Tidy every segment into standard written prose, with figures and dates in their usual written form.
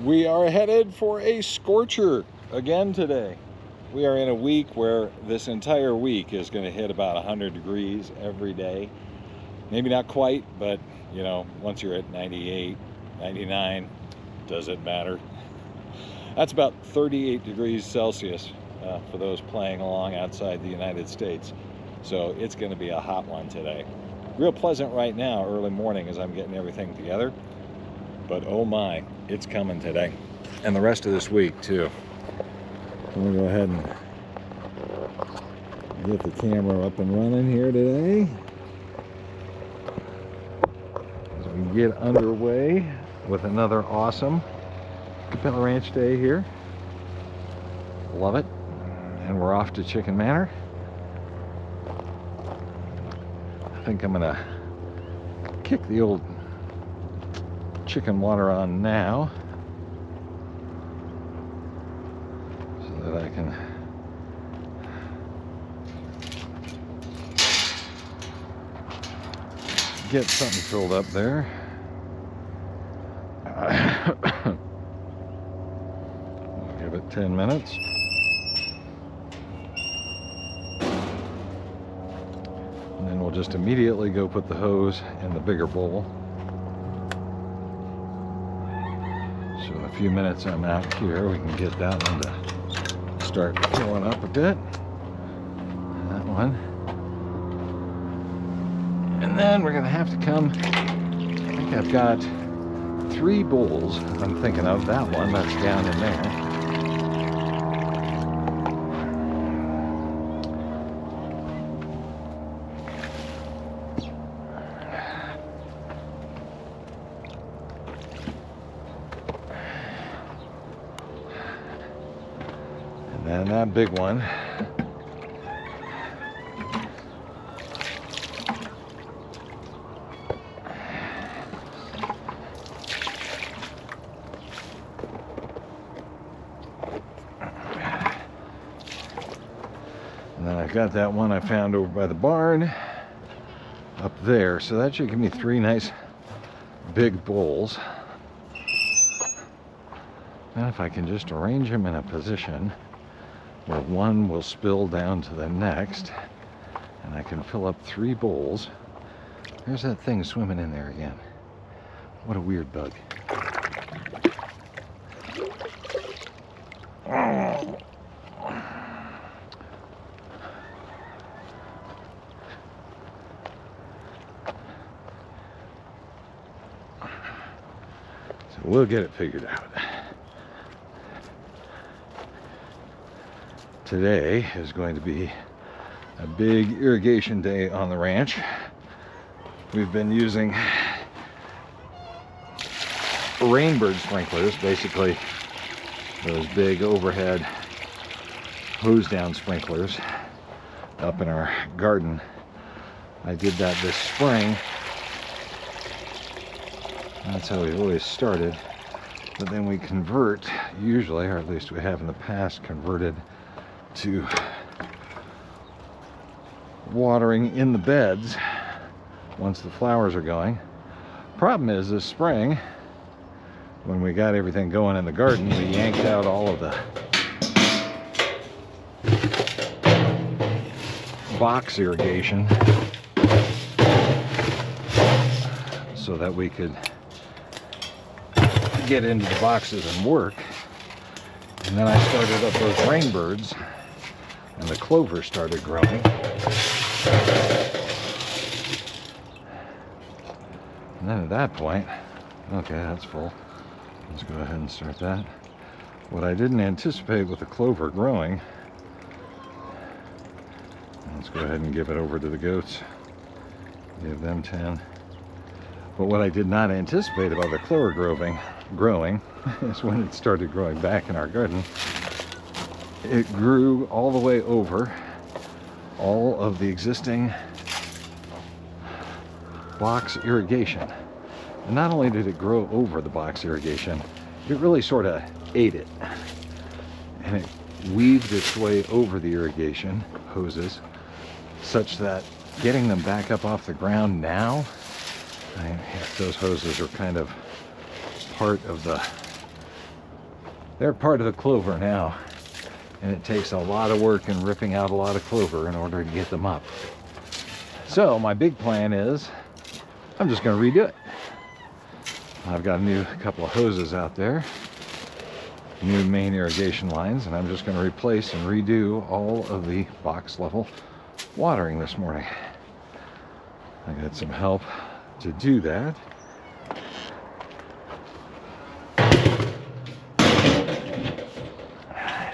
We are headed for a scorcher again today. We are in a week where this entire week is going to hit about 100 degrees every day. Maybe not quite, but you know, once you're at 98, 99, does it matter? That's about 38 degrees Celsius for those playing along outside the United States. So it's going to be a hot one today. Real pleasant right now, early morning, as I'm getting everything together. But oh my, it's coming today. And the rest of this week too. I'm going to go ahead and get the camera up and running here today. As we get underway with another awesome Capella Ranch day here. Love it. And we're off to Chicken Manor. I think I'm going to kick the old chicken water on now so that I can get something filled up there. We'll give it 10 minutes. And then we'll just immediately go put the hose in the bigger bowl. So in a few minutes I'm out here, we can get that one to start filling up a bit. That one. And then we're going to have to come, I think I've got 3 bowls I'm thinking of. That one, that's down in there. And that big one. And then I've got that one I found over by the barn up there. So that should give me 3 nice big bowls. And if I can just arrange them in a position where one will spill down to the next, and I can fill up 3 bowls. There's that thing swimming in there again. What a weird bug. So we'll get it figured out. Today is going to be a big irrigation day on the ranch. We've been using rainbird sprinklers, basically those big overhead hose down sprinklers up in our garden. I did that this spring. That's how we always started. But then we convert, usually, or at least we have in the past, converted to watering in the beds once the flowers are going. Problem is, this spring, when we got everything going in the garden, we yanked out all of the box irrigation so that we could get into the boxes and work. And then I started up those rainbirds, and the clover started growing. And then at that point, okay, that's full. Let's go ahead and start that. What I didn't anticipate with the clover growing, let's go ahead and give it over to the goats. Give them 10. But what I did not anticipate about the clover growing is when it started growing back in our garden, it grew all the way over all of the existing box irrigation. And not only did it grow over the box irrigation, it really sort of ate it. And it weaved its way over the irrigation hoses such that getting them back up off the ground now, those hoses are kind of part of the They're part of the clover now, and it takes a lot of work in ripping out a lot of clover in order to get them up. So my big plan is I'm just going to redo it. I've got a new couple of hoses out there, new main irrigation lines, and I'm just going to replace and redo all of the box level watering this morning. I got some help to do that.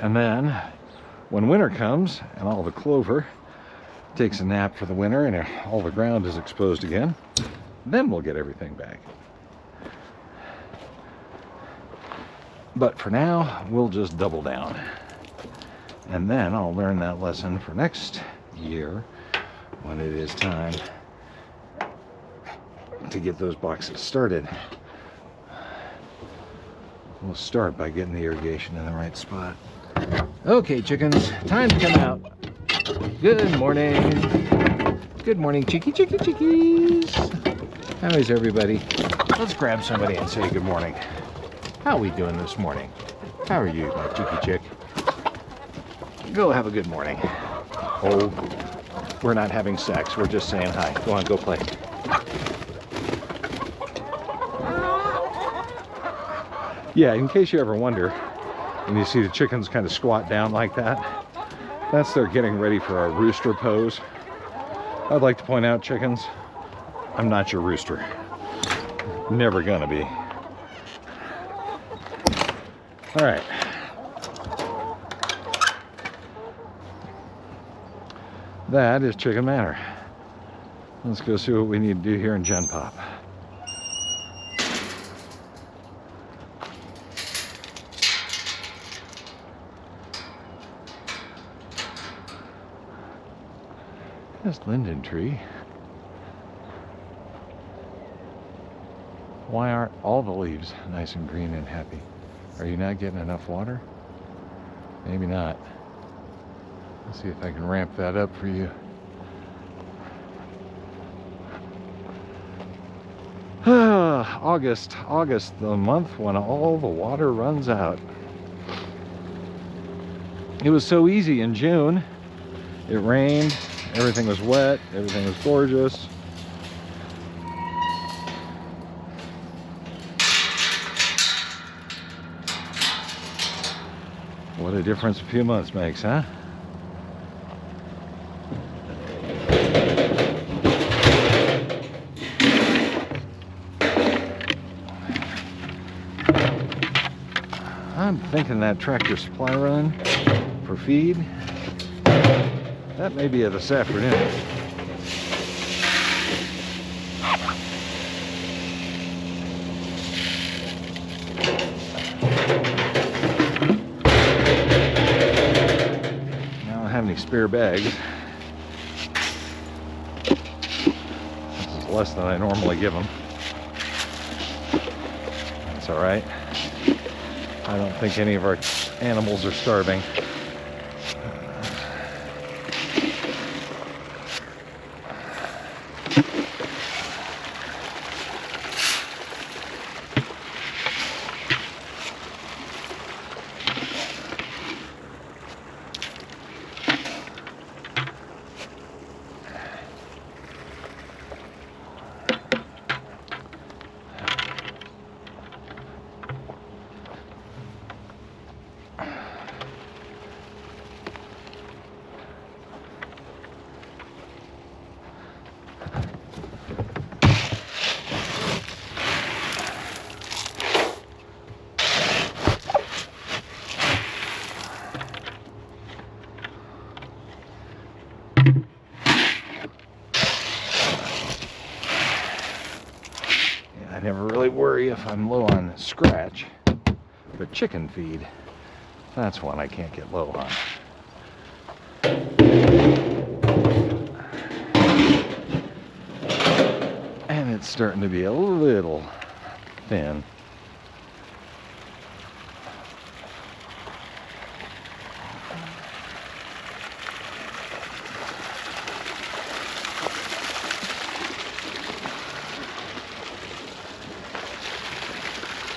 And then when winter comes and all the clover takes a nap for the winter and all the ground is exposed again, then we'll get everything back. But for now, we'll just double down. And then I'll learn that lesson for next year when it is time to get those boxes started. We'll start by getting the irrigation in the right spot. Okay, chickens, time to come out. Good morning. Good morning, chickies. How is everybody? Let's grab somebody and say good morning. How are we doing this morning? How are you, my cheeky chick? Go have a good morning. Oh, we're not having sex. We're just saying hi. Go on, go play. Yeah, in case you ever wonder, and you see the chickens kind of squat down like that, that's their getting ready for a rooster pose. I'd like to point out, chickens, I'm not your rooster. Never gonna be. All right. That is Chicken Manor. Let's go see what we need to do here in Gen Pop. This linden tree. Why aren't all the leaves nice and green and happy? Are you not getting enough water? Maybe not. Let's see if I can ramp that up for you. August, the month when all the water runs out. It was so easy in June. It rained, everything was wet, everything was gorgeous. What a difference a few months makes, huh? I'm thinking that Tractor Supply run for feed, that may be this afternoon. I don't have any spare bags. This is less than I normally give them. That's all right. I don't think any of our animals are starving. I never really worry if I'm low on scratch, but chicken feed, that's one I can't get low on. And it's starting to be a little thin.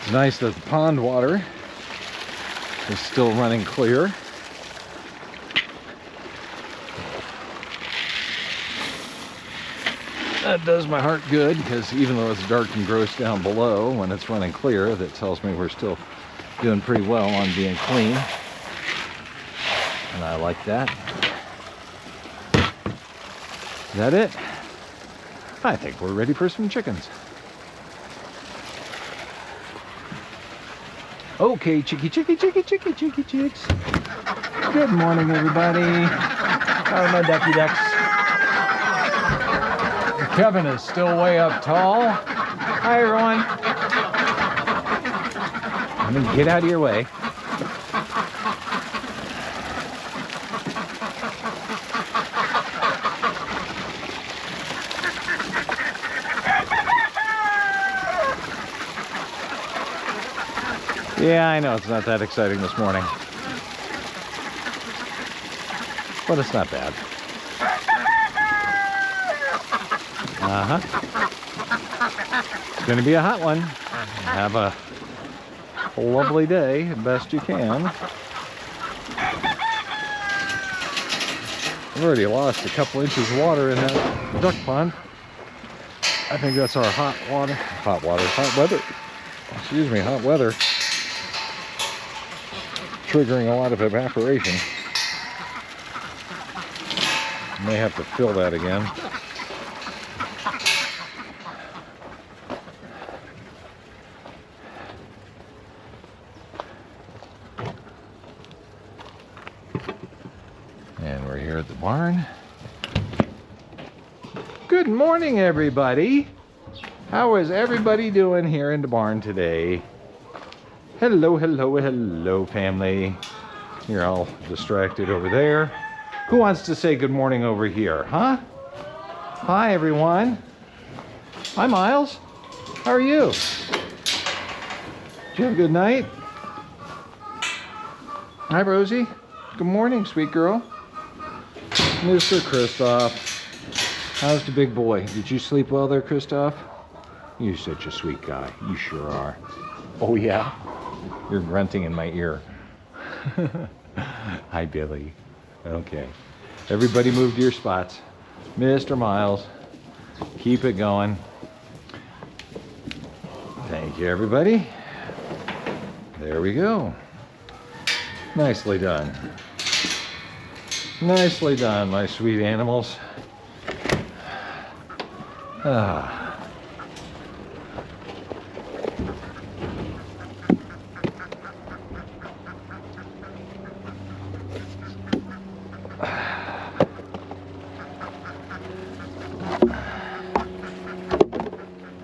It's nice that the pond water is still running clear. That does my heart good, because even though it's dark and gross down below, when it's running clear, that tells me we're still doing pretty well on being clean. And I like that. Is that it? I think we're ready for some chickens. Okay, chicky chicks. Good morning, everybody. How are my ducky ducks? Kevin is still way up tall. Hi, everyone. Let me get out of your way. Yeah, I know it's not that exciting this morning, but it's not bad. It's going to be a hot one. Have a lovely day, best you can. I've already lost a couple inches of water in that duck pond. I think that's our hot weather. Excuse me, hot weather. Triggering a lot of evaporation. May have to fill that again. And we're here at the barn. Good morning, everybody. How is everybody doing here in the barn today? Hello, family. You're all distracted over there. Who wants to say good morning over here, huh? Hi, everyone. Hi, Miles. How are you? Did you have a good night? Hi, Rosie. Good morning, sweet girl. Mr. Kristoff. How's the big boy? Did you sleep well there, Kristoff? You're such a sweet guy. You sure are. Oh, yeah? You're grunting in my ear. Hi, Billie. Okay. Everybody move to your spots. Mr. Miles, keep it going. Thank you, everybody. There we go. Nicely done. Nicely done, my sweet animals. Ah.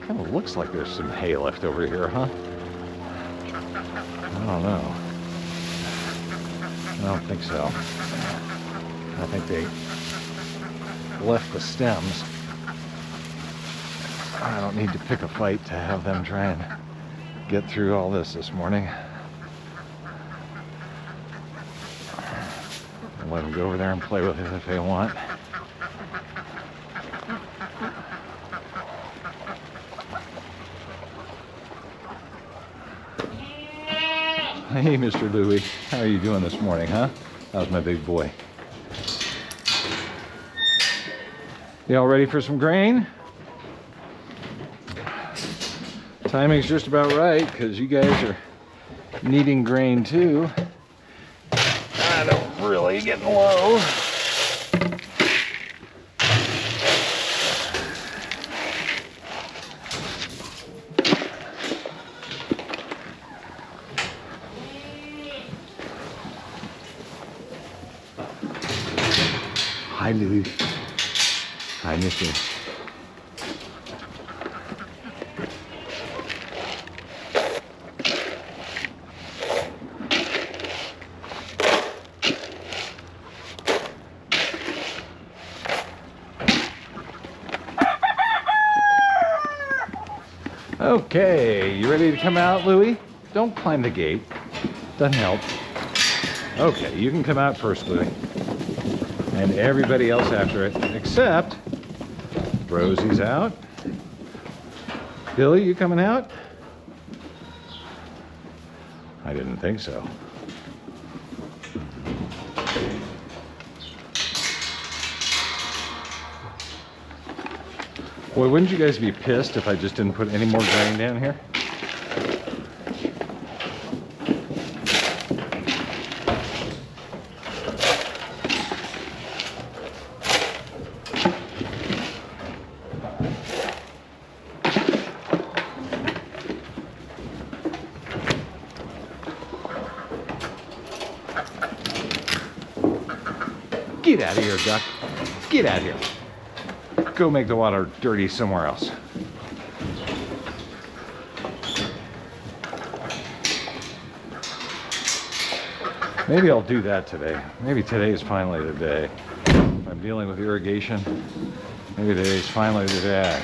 Kind of looks like there's some hay left over here, huh? I don't know. I don't think so. I think they left the stems. I don't need to pick a fight to have them try and get through all this morning. I'll let them go over there and play with it if they want. Hey, Mr. Louie. How are you doing this morning, huh? How's my big boy? Y'all ready for some grain? Timing's just about right, because you guys are needing grain too. I don't really get low. Hi, Louie. Hi, Missy. Okay, you ready to come out, Louie? Don't climb the gate. Doesn't help. Okay, you can come out first, Louie. And everybody else after it, except Rosie's out. Billie, you coming out? I didn't think so. Boy, wouldn't you guys be pissed if I just didn't put any more grain down here? Get out of here, duck. Get out of here. Go make the water dirty somewhere else. Maybe I'll do that today. Maybe today is finally the day. I'm dealing with irrigation. Maybe today is finally the day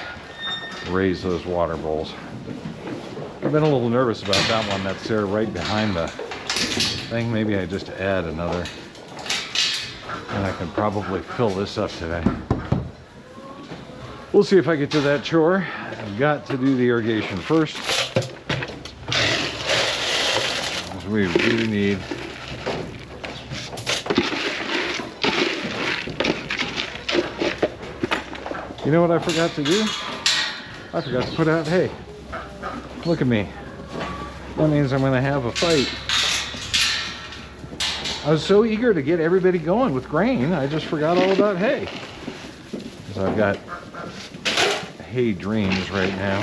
I raise those water bowls. I've been a little nervous about that one that's there right behind the thing. Maybe I just add another. And I can probably fill this up today. We'll see if I get to that chore. I've got to do the irrigation first. As we really need. You know what I forgot to do? I forgot to put out hay. Look at me. That means I'm going to have a fight. I was so eager to get everybody going with grain, I just forgot all about hay. Because I've got hay dreams right now.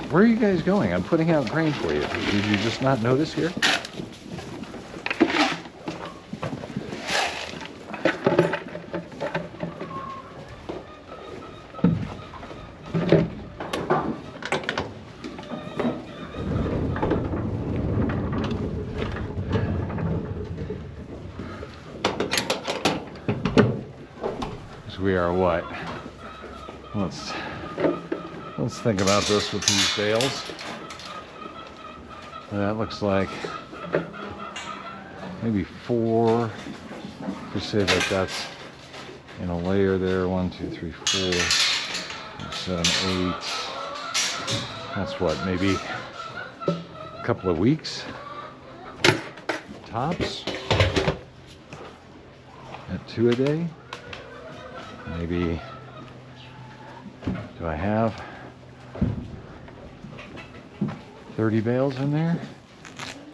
Where are you guys going? I'm putting out grain for you. Did you just not notice here? We are what? Let's think about this with these bales. That looks like maybe 4. We say that that's in a layer there. 1, 2, 3, 4, 7, 8. That's what, maybe a couple of weeks tops at 2 a day. Maybe, do I have 30 bales in there?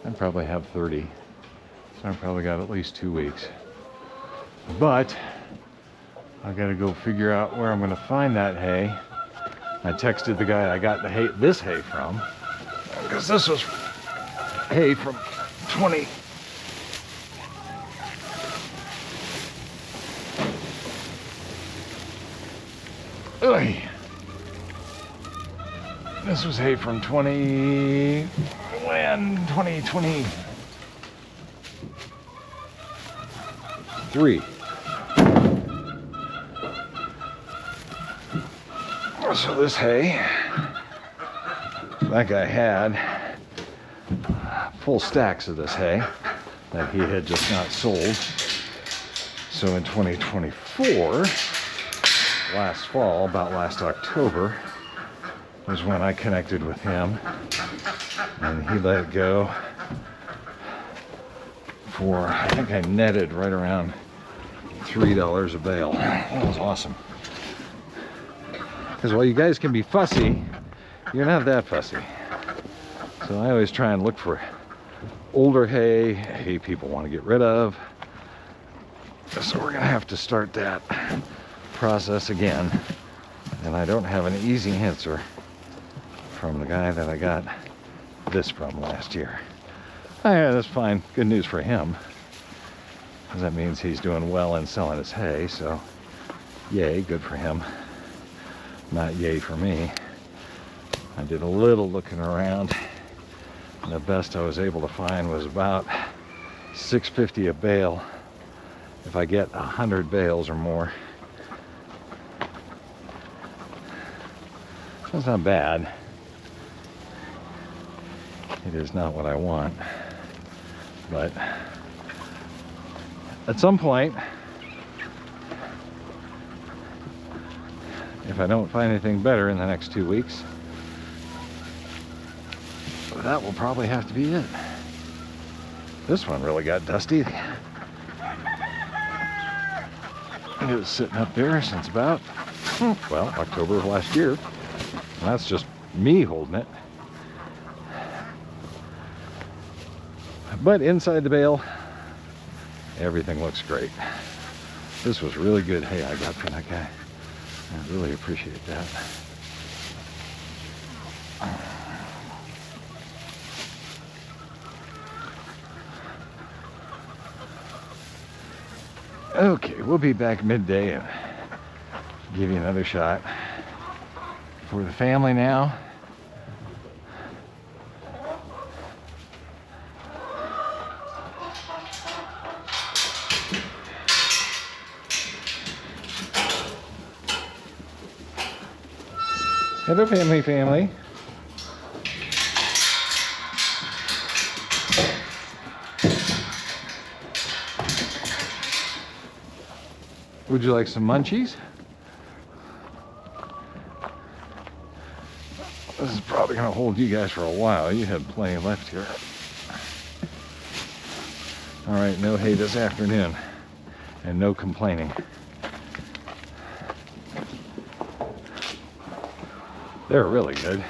I probably have 30. So I've probably got at least 2 weeks. But I gotta go figure out where I'm gonna find that hay. I texted the guy I got the hay, this hay from, because this was hay from 20. This was hay from 2023. So this hay, that guy had full stacks of this hay that he had just not sold. So in 2024, last fall, about last October, was when I connected with him, and he let it go for, I think I netted right around $3 a bale. That was awesome. Because while you guys can be fussy, you're not that fussy. So I always try and look for older hay people want to get rid of. So we're gonna have to start that process again, and I don't have an easy answer from the guy that I got this from last year. Yeah, that's fine. Good news for him, because that means he's doing well in selling his hay, so yay, good for him. Not yay for me. I did a little looking around, and the best I was able to find was about $6.50 a bale if I get 100 bales or more. That's not bad. It is not what I want, but at some point, if I don't find anything better in the next 2 weeks, that will probably have to be it. This one really got dusty. It was sitting up there since about, well, October of last year. And that's just me holding it. But inside the bale, everything looks great. This was really good hay I got from that guy. I really appreciate that. Okay, we'll be back midday and give you another shot for the family now. Hello, family. Would you like some munchies? This is probably going to hold you guys for a while. You had plenty left here. All right, no hay this afternoon and no complaining. They're really good.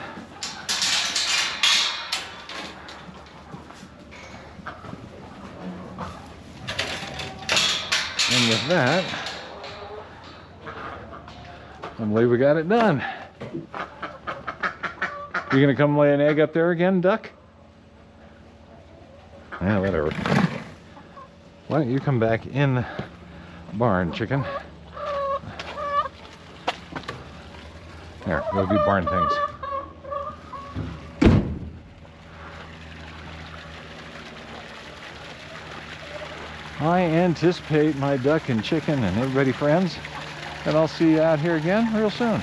And with that, I believe we got it done. You gonna come lay an egg up there again, duck? Yeah, whatever. Why don't you come back in the barn, chicken? There, go do barn things. I anticipate my duck and chicken and everybody friends, and I'll see you out here again real soon.